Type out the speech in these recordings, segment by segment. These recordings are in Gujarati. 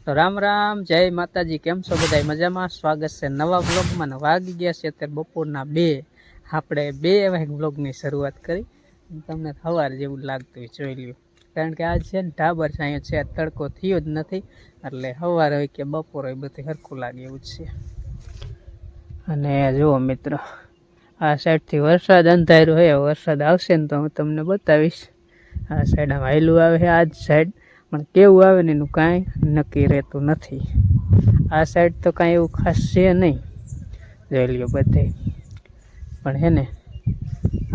તો રામ રામ, જય માતાજી। કેમ છો બધા? મજામાં? સ્વાગત છે નવા વ્લોગમાં। વાગી ગયા છે અત્યારે બપોરના 2। આપણે 2 વાગે વ્લોગની શરૂઆત કરી। તમને સવાર જેવું લાગતું હોય, જોઈ લ્યો। કારણ કે આજ છે ને ઢાબર છાંયો છે, તડકો થયો જ નથી, એટલે સવાર હોય કે બપોર હોય બધું સરખું લાગે એવું જ છે। અને જુઓ મિત્રો, આ સાઈડથી વરસાદ અંધાર્યો હોય, વરસાદ આવશે ને તો હું તમને બતાવીશ। આ સાઈડ આમ હાયલું આવે છે, આજ સાઈડ પણ કેવું આવે ને એનું કાંઈ નક્કી રહેતું નથી। આ સાઈડ તો કાંઈ એવું ખાસ છે નહીં, જોઈ લ્યો બધે। પણ હે ને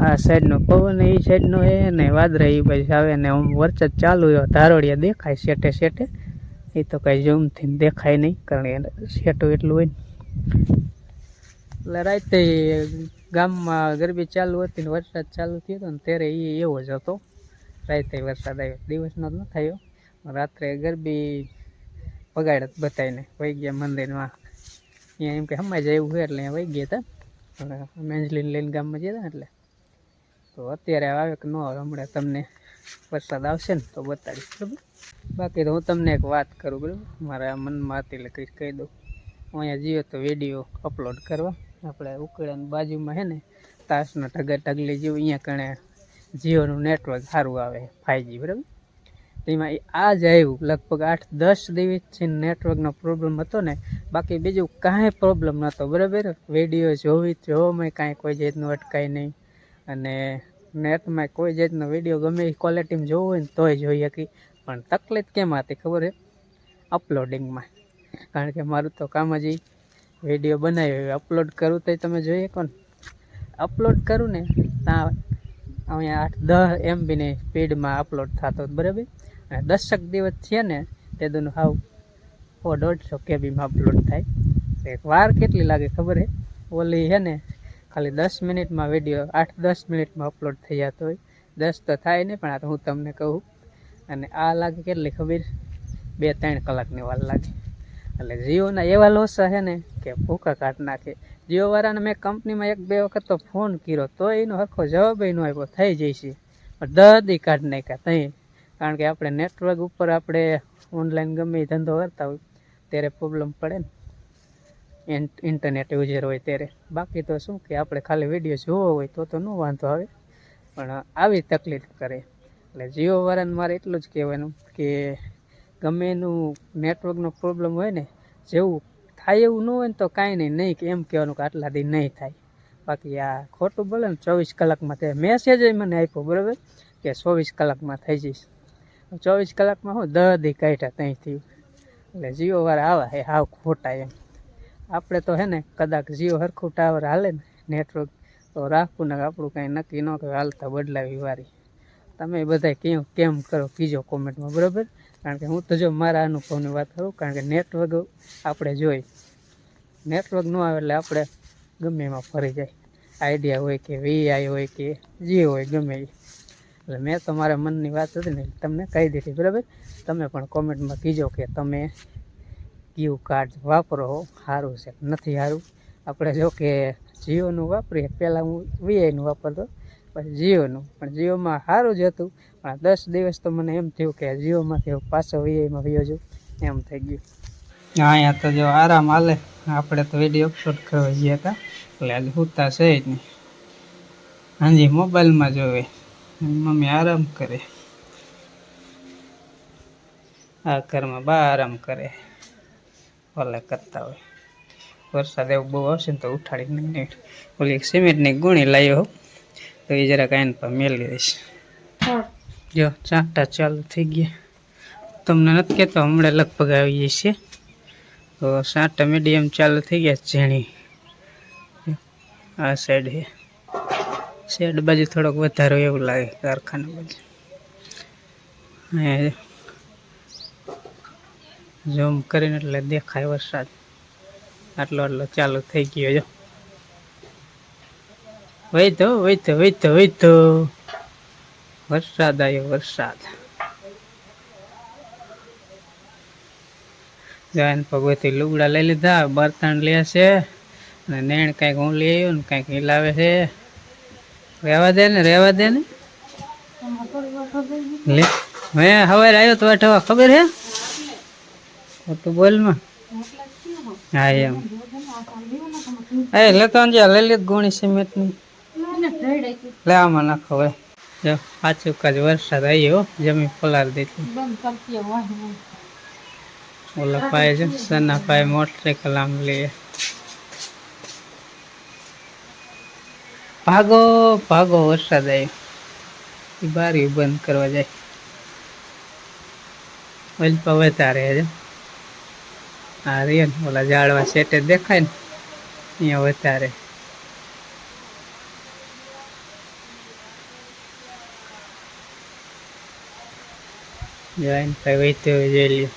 આ સાઈડનો પવન એ સાઈડનો હે ને વાદળા એ બાજુ આવે ને આમ વરસાદ ચાલુ હોય, ધારોડિયા દેખાય શેટે શેટે। એ તો કાંઈ ઝૂમથી દેખાય નહીં, કારણ કે શેટું એટલું હોય ને। એટલે રાતે ગામમાં ગરબી ચાલુ હતી ને વરસાદ ચાલુ થયો હતો ને ત્યારે એ એવો જ હતો। રાતે વરસાદ આવ્યો, દિવસનો જ ન થયો। રાત્રે ગરબી પગાડત બતાવીને વહી ગયા મંદિરમાં। અહીંયા એમ કે સમાજ આવ્યું હોય એટલે અહીંયા વહી ગયા હતા, મેંજલીને લઈને ગામમાં ગયા હતા એટલે। તો અત્યારે આવે કે ન આવે, હમણાં તમને વરસાદ આવશે ને તો બતાવીશ, બરાબર। બાકી તો હું તમને એક વાત કરું, બરાબર, મારા મનમાં હતી એટલે કહી દઉં। હું અહીંયા જઈએ તો વિડીયો અપલોડ કરવા, આપણે ઉકળાની બાજુમાં છે ને તાસના ટગલી જેવું, અહીંયા કણે જીઓનું નેટવર્ક સારું આવે 5G, બરાબર। તેમાં આ જ આવ્યું, લગભગ 8-10 દિવસથી નેટવર્કનો પ્રોબ્લેમ હતો ને, બાકી બીજું કાંઈ પ્રોબ્લેમ નહોતો, બરાબર। વિડીયો જોવામાં કાંઈ કોઈ જાતનું અટકાય નહીં, અને નેટમાં કોઈ જાતનો વિડીયો ગમે એ ક્વોલિટીમાં જોવો હોય ને તોય જોઈ શકી। પણ તકલીફ કેમ હતી ખબર છે? અપલોડિંગમાં। કારણ કે મારું તો કામ જ વિડીયો બનાવી અપલોડ કરું તો તમે જોઈ શકો ને। અપલોડ કરું ને ત્યાં અહીંયા 8-10 MBની સ્પીડમાં અપલોડ થતો, બરાબર। અને 10 દિવસ છે ને તે દોનું હાવ 150 KBમાં અપલોડ થાય। એક વાર કેટલી લાગે ખબર છે? ઓલી છે ને ખાલી 10 મિનિટમાં વિડીયો 8-10 મિનિટમાં અપલોડ થઈ જતો હોય। 10 તો થાય નહીં, પણ આ તો હું તમને કહું। અને આ લાગે કેટલી ખબર? 2-3 કલાકની વાર લાગે। એટલે જીઓના એવા લોસા છે ને કે ભૂકા કાઢ નાખે। જીઓવાળાને મેં કંપનીમાં 1-2 વખત તો ફોન કર્યો તો એનો સરખો જવાબ ન આપ્યો, થઈ જઈશે પણ દર્દી કાઢ નાખ્યા ત્યાં। કારણ કે આપણે નેટવર્ક ઉપર આપણે ઓનલાઈન ગમે એ ધંધો કરતા હોય ત્યારે પ્રોબ્લેમ પડે ને, ઇન્ટરનેટ યુઝર હોય ત્યારે। બાકી તો શું કે આપણે ખાલી વિડીયો જોવો હોય તો ન વાંધો આવે, પણ આવી તકલીફ કરે। એટલે જીઓવાળાને મારે એટલું જ કહેવાનું કે ગમે એનું નેટવર્કનો પ્રોબ્લેમ હોય ને, જેવું થાય એવું ન હોય ને તો કાંઈ નહીં કે એમ કહેવાનું કે આટલા દી નહીં થાય। બાકી આ ખોટું બોલે ને 24 કલાકમાં થાય, મેસેજ મને આપ્યો, બરાબર, કે 24 કલાકમાં થઈ જઈશ। 24 કલાકમાં હું 10 દી કાઢ્યા ત્યાંથી। એટલે જીઓવાળા આવા હે હાવ ખોટા એમ। આપણે તો હે ને કદાચ જીઓ સરખું ટાવર હાલે ને નેટવર્ક તો રાખવું ને આપણું કાંઈ નક્કી ન કે હાલતા બદલાવી વારી। તમે બધા કેમ કરો કીજો કોમેન્ટમાં, બરાબર। કારણ કે હું તો જો મારા અનુભવની વાત કરું, કારણ કે નેટવર્ક આપણે જોઈ, નેટવર્ક ન આવે એટલે આપણે ગમે એમાં ફરી જાય। આઈડિયા હોય કે VI હોય કે જીઓ હોય, ગમે એ। એટલે મેં તો મારા મનની વાત હતી ને તમને કહી દીધી, બરાબર। તમે પણ કોમેન્ટમાં કીજો કે તમે કયું કાર્ડ વાપરો હો, સારું છે નથી સારું। આપણે જો કે જીઓનું વાપરીએ, પહેલાં હું VIનું વાપરતો, પછી જીઓનું, પણ જીઓમાં સારું જ હતું। પણ 10 દિવસ તો મને એમ થયું કે જીઓમાંથી પાછો VIમાં વયો જાઉં, એમ થઈ ગયું। અહીંયા તો જો આરામ હાલે, આપણે તો વિડીયો અપલોડ કરવા ગયા હતા એટલે આજે સૂતા છે જ નહીં। હાજી મોબાઈલમાં જોવે, મમ્મી આરામ કરે, આ ઘરમાં બા આરામ કરે, ભલે કરતા હોય। વરસાદ એવું બહુ આવશે ને તો ઉઠાડી નહીં, ઓલી સિમેન્ટની ગુણી લાવ્યો તો એ જરાક આઈને પર મેળવી દઈશ। જો ચાંટા ચાલુ થઈ ગયા, તમને નથી કહેતો હમણાં લગભગ આવી જશે। તો ચાંટા મીડિયમ ચાલુ થઈ ગયા, ઝીણી આ સાઈડ છે, સાઈડ બાજુ થોડોક વધારે એવું લાગે કારખાના બાજુ। ઝૂમ કરીને એટલે દેખાય વરસાદ આટલો ચાલુ થઈ ગયો। જો વૈતો વરસાદ આવ્યો, વરસાદ। જાયને ભગવતી લુગડા લઈ લીધા, બર્તન લે છે, અને નેણ કાંઈક હું લઈ આવ્યો ને કાંઈક હિલાવે છે। રહેવા દે ને લે મેં હવે આવ્યો તો ખબર હે મોટું બોલમાં હા એમ એ લેતો લઈ લે ગોણી સિમેન્ટની લે આમાં નાખો હવે જો પાછું કાજ વરસાદ આવ્યો જમીન પલાર દીધી ઓલા પાય છે સના પાય મોટરસાઇકલ આમ લઈએ ભાગો ભાગો વરસાદ આવ્યો બારી બંધ કરવા જાય ઓલપા વધારે છે હા રે ઓલા ઝાડવા સેટે દેખાય ને અહીંયા વધારે જોઈને કઈ વહીતો જોઈ લ્યો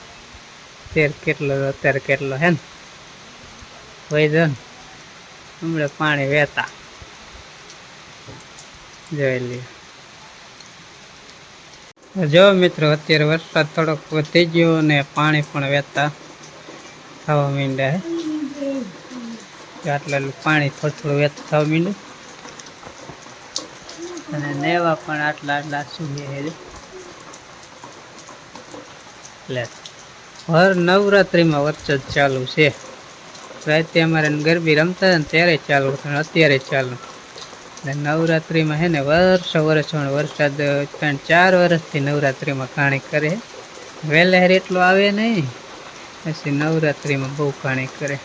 તેર કેટલો અત્યારે કેટલો હે ને વહી દો ને હમણાં પાણી વહેતા જોઈ લ્યો જો મિત્રો અત્યારે વરસાદ થોડોક વધી ગયો ને પાણી પણ વહેતા થવા માંડ્યા હે આટલું પાણી થોડું થોડું વહેતું થવા માંડ્યું અને નેવા પણ આટલા આટલા સુધી છે એટલે હર નવરાત્રિમાં વરસાદ ચાલુ છે રાતે અમારે ગરબી રમતા હતા ને ત્યારે ચાલુ હતું અત્યારે ચાલુ એટલે નવરાત્રિમાં હે ને વર્ષો વરસાદ 3-4 વર્ષથી નવરાત્રિમાં ઘાણી કરે વહેલેર એટલો આવે નહીં પછી નવરાત્રિમાં બહુ ઘાણી કરે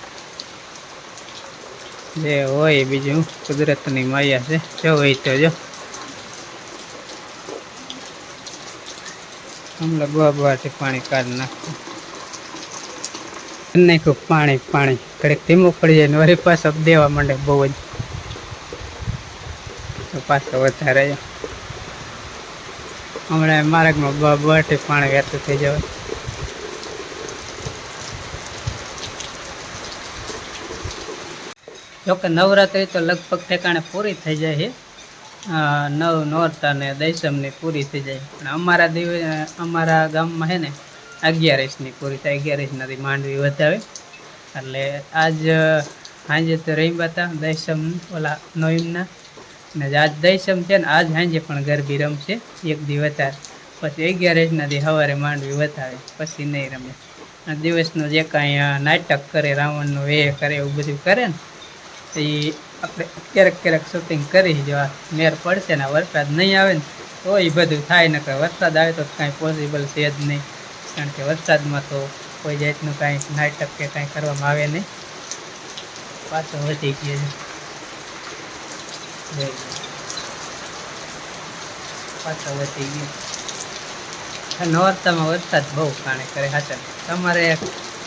જે હોય બીજું કુદરતની માયા છે જો હોય તો જો હમણાં બહારથી પાણી કાઢી નાખતું નાખ્યું પાણી ઘડીક ધીમું પડી જાય ને વળી પાછો દેવા માંડે બહુ જ તો પાછો વધારે હમણાં માર્ગમાં બહારથી પાણી વહેતું થઈ જવાય જોકે નવરાત્રિ તો લગભગ ઠેકાણે પૂરી થઈ જાય છે નોરતા ને દશમની પૂરી થઈ જાય પણ અમારા ગામમાં છે ને 11ની પૂરી થાય 11 માંડવી વધાવે એટલે આજ સાંજે તો રહી હતા દશમ ઓલા નોઈમના ને આજ દશમ છે ને આજ સાંજે પણ ગરબી રમશે એક દી વધારે પછી 11 સવારે માંડવી વધાવે પછી નહીં રમે દિવસનું જે કાંઈ નાટક કરે રાવણનું વે કરે એવું બધું કરે ને તો એ આપણે ક્યારેક શૂટિંગ કરી જો મેર પડશે ને વરસાદ નહીં આવે ને તો એ બધું થાય ને કે વરસાદ આવે તો કાંઈ પોસિબલ છે જ નહીં કારણ કે વરસાદમાં તો કોઈ જાતનું કાંઈ નાટક કે કાંઈ કરવામાં આવે નહીં પાછો વધી ગયો છે પાછો વધી ગયો નોરતામાં વરસાદ બહુ કાણે કરે હાચર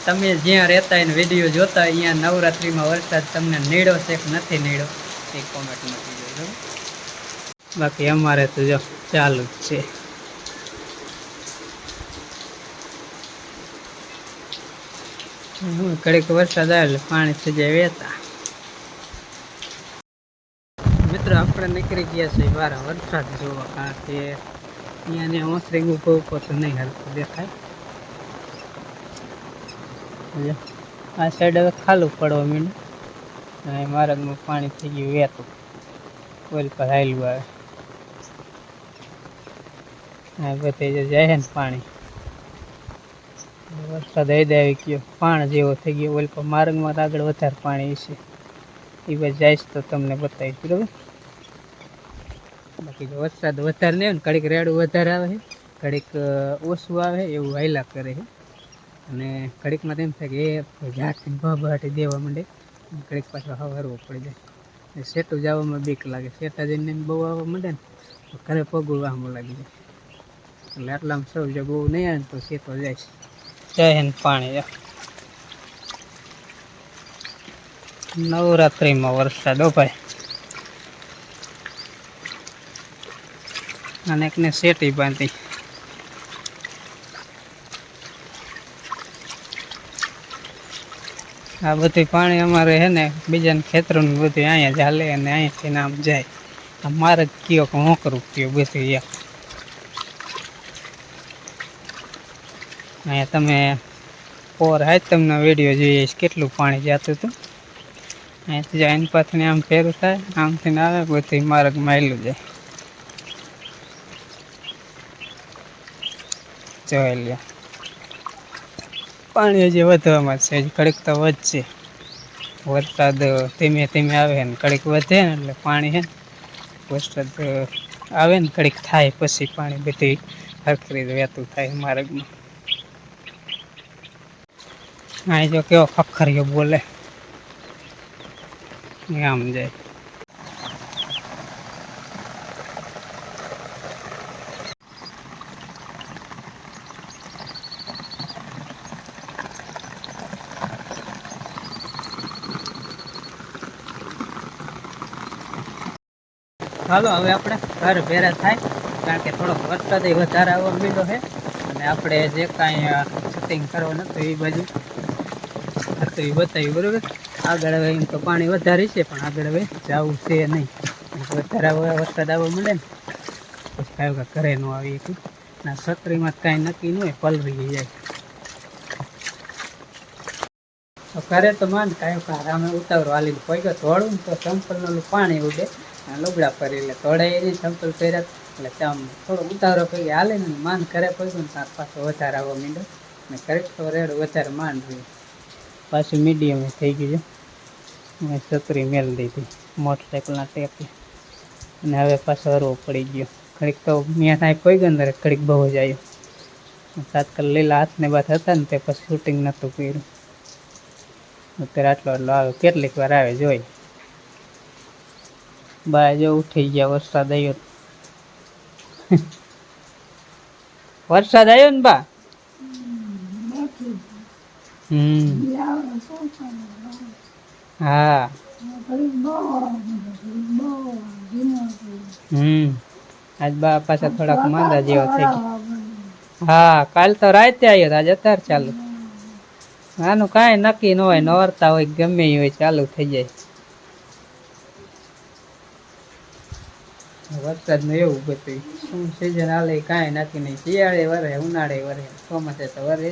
તમે જ્યાં રહેતા હોય ને વિડીયો જોતા અહીંયા નવરાત્રિમાં વરસાદ તમને નીડો છે કે નથી નીડો એ કોમેન્ટ નથી જોઈ બાકી અમારે તો જો ચાલુ જ છે ઘડીક વરસાદ આવે એટલે પાણી થઈ જાય વહેતા મિત્રો આપણે નીકળી ગયા છે બહાર વરસાદ જોવા કારણ કે અહીંયા ઓસરી ઊભો તો નહીં હાલતું દેખાય આ સાઈડ હવે ખાલું પડવા માંડ્યું અને માર્ગમાં પાણી થઈ ગયું વહેતું ઓલ પર હાલ્યું આવે આ બધે જાય ને પાણી વરસાદ હૈદ આવી ગયો પાણ જેવો થઈ ગયો ઓલ પર માર્ગમાં આગળ વધારે પાણી છે એ બાજુ જઈશ તો તમને બતાવીશ બરાબર બાકી જો વરસાદ વધારે નહીં ને ઘડીક રેડું વધારે આવે છે ઘડીક ઓછું આવે એવું હાલ્યા કરે છે અને ઘડીકમાં તેમ થાય કે એ ઝાટથી ભાભાટી દેવા માંડે ઘડીક પાછો હરવો પડી જાય સેટું જવામાં બીક લાગે સેટા જઈને બહુ આવવા માંડે ને તો ઘરે પગું વાહમાં લાગી જાય એટલે આટલામાં સૌ જો બહુ નહીં આવે ને તો સેતો જાય જાય ને પાણી નવરાત્રિમાં વરસાદ ભાઈ અને એકને સેટી બાંધી આ બધું પાણી અમારે છે ને બીજાને ખેતરોનું બધું અહીંયા ચાલે અને અહીંયાથી આમ જાય આ મારે જ કયો કે હું કરું કયો બધું અહીંયા તમે પોર હાથ તમને વિડીયો જોઈએ કેટલું પાણી જતું હતું અહીંયાથી જાય એની પાછળ આમ ફેરું થાય આમથી આવે બધું માર્ગ માયલું જાય જોઈ લ્યો પાણી હજી વધવામાં છે, હજી કડીક તો વધશે. વરસાદ ધીમે ધીમે આવે ને કડીક વધે ને એટલે પાણી હે ને વરસાદ આવે ને કડીક થાય પછી પાણી બધી હરખી રીતે વહેતું થાય માર્ગમાં. આ જો કેવો ખખરિયો બોલે આમ જાય. ચાલો હવે આપણે ઘર ભેરા થાય, કારણ કે થોડોક વરસાદ વધારે આવવા માંડ્યો છે અને આપણે જે કાંઈ શૂટિંગ કરવાનું હતું એ બાજુ હતું એ બતાવ્યું બરાબર. આગળ હવે એમ તો પાણી વધારે છે પણ આગળ હવે જવું છે નહીં. વધારે વરસાદ આવવા મળે ને પછી કાંઈ ઘરે ન આવી હતું ના છત્રીમાં કાંઈ નક્કી ન હોય, પલળી જાય. ઘરે તો માન કાંઈ અમે ઉતાવળ હાલીને પગ્યો થોડું ને તો ચંપલનું પાણી ઉડે લુગડા પર એટલે થોડે એની ચંપલ પહેર્યા એટલે આમ થોડો ઉતાવળો પડી હાલે ને માન ઘરે પડ્યું ને ત્યાં પાછો વધારે આવવા માંડ્યો ને ઘરે તો રેડ વધારે માંડ રહ્યું પાછું મીડિયમ થઈ ગયું છે. મેં છત્રી મેળ દીધી મોટરસાઇકલના ટેપે અને હવે પાછો હરવો પડી ગયો. ઘડીક તો ત્યાં ત્યાં પગ્યો ને ઘડીક બહુ જ આવ્યો. તાત્કાલ લીલા હાથને બાદ હતા ને તે પછી શૂટિંગ નહોતું કર્યું. અત્યારે આટલો આવે કેટલીક વાર આવે જોઈ. બા જો ઉઠી ગયા વરસાદ આવ્યો. વરસાદ આવ્યો ને બા. હા આજ બા પાછા થોડાક માંદા જેવા થઈ ગયા. હા કાલ તો રાતે આવ્યો આજ અત્યારે ચાલુ. આનું કાંઈ નક્કી ન હોય, નવરતા હોય ગમે એ હોય ચાલુ થઈ જાય. વરસાદનું એવું બધું શું સિઝન હાલે કાંઈ નક્કી નહીં. શિયાળે વરે ઉનાળે વરે ચોમાસે તો વરે